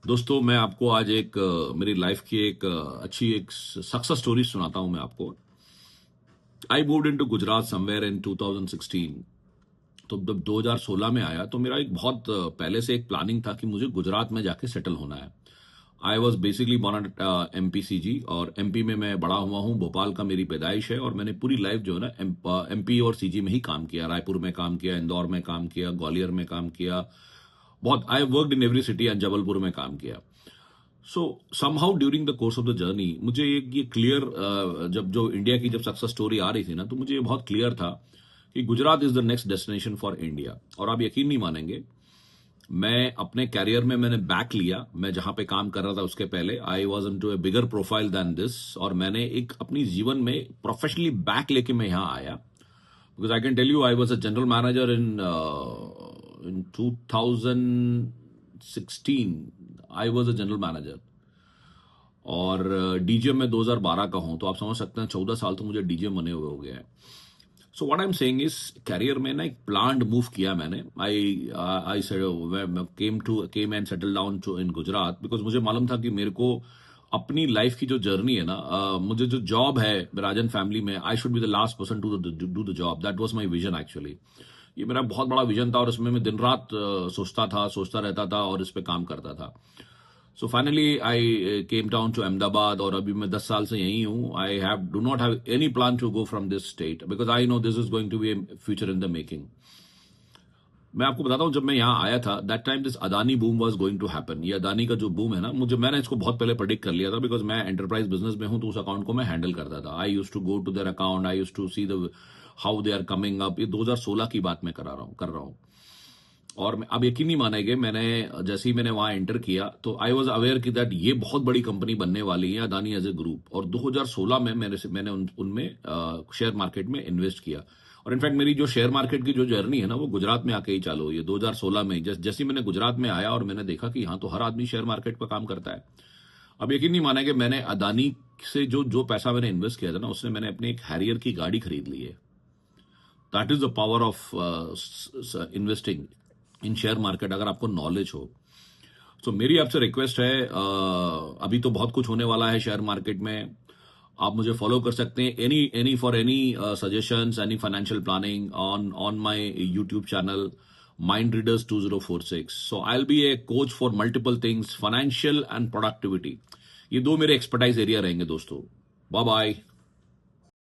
दोस्तों मैं आपको आज एक मेरी लाइफ की एक अच्छी एक सक्सेस स्टोरी सुनाता हूं मैं आपको। I moved into Gujarat somewhere in 2016। तो जब 2016 में आया तो मेरा एक बहुत पहले से एक प्लानिंग था कि मुझे गुजरात में जाके सेटल होना है। I was basically born at MPCG और एमपी में मैं बड़ा हुआ हूँ। भोपाल का मेरी पैदाइश है और मैंने पूरी लाइफ जो है ना एमपी और सीजी में ही काम किया। रायपुर में काम किया, इंदौर में काम किया, ग्वालियर में काम किया। बहुत I worked in every city and Jabalpur में काम किया। सो somehow during the course of the journey मुझे ये क्लियर, जब जो इंडिया की जब सक्सेस स्टोरी आ रही थी ना, तो मुझे ये बहुत क्लियर था कि Gujarat is the next destination for India. और आप यकीन नहीं मानेंगे, मैं अपने कैरियर में मैंने बैक लिया। मैं जहां पे काम कर रहा था उसके पहले I was into a bigger profile than this, और मैंने एक अपनी जीवन में प्रोफेशनली बैक लेके मैं यहाँ आया। Because I can tell you I was a general manager इन 2016। I was a general manager और डीजीएम में 2012 का हूं, तो आप समझ सकते हैं 14 साल तो मुझे डीजीएम बने हुए हो गया है। So what I am saying is, career में ना एक प्लान्ड मूव किया मैंने। I came and settle down to in Gujarat because मुझे मालूम था कि मेरे को अपनी लाइफ की जो जर्नी है ना, मुझे जो जॉब है राजन फैमिली में, I should be the last person to do the job. That was my vision actually. ये मेरा बहुत बड़ा विजन था और उसमें मैं दिन रात सोचता रहता था और इस पे काम करता था। So finally I came down to Ahmedabad और अभी मैं 10 साल से यहीं हूं। I have do not have any plan to go from this state because I know this is going to be a future in the making. मैं आपको बताता हूं, जब मैं यहाँ आया था that time this Adani boom was going to happen. ये अदानी का जो बूम है ना, मैंने इसको बहुत पहले प्रेडिक्ट कर लिया था बिकॉज मैं एंटरप्राइज बिजनेस में हूं, तो उस अकाउंट को मैं हैंडल करता था। I use to go to their account, I use to see the how they are coming up. ये 2016 की बात मैं कर रहा हूं। और अब यकीन नहीं मानेंगे, जैसे ही मैंने वहां एंटर किया तो आई वॉज अवेयर कि दैट ये बहुत बड़ी कंपनी बनने वाली है अदानी एज ए ग्रुप। और 2016 में मैंने उनमें शेयर मार्केट में इन्वेस्ट किया। और इनफैक्ट मेरी जो शेयर मार्केट की जो जर्नी है ना, वो गुजरात में आके ही चालू हुई है 2016 में। जैसे ही मैंने गुजरात में आया और मैंने देखा कि हाँ, तो हर आदमी शेयर मार्केट पर काम करता है। अब यकीन नहीं मानेंगे, मैंने अदानी से जो जो पैसा मैंने इन्वेस्ट किया था ना, उसने मैंने अपने एक हैरियर की गाड़ी खरीद ली है। That is the power of investing in share market, अगर आपको नॉलेज हो। तो मेरी आपसे रिक्वेस्ट है, अभी तो बहुत कुछ होने वाला है शेयर मार्केट में। आप मुझे फॉलो कर सकते हैं any for any suggestions, any financial planning on my YouTube channel Mind Readers 2046। So I will be a coach for multiple things, financial and productivity. ये दो मेरे एक्सपर्टाइज एरिया रहेंगे दोस्तों। Bye bye.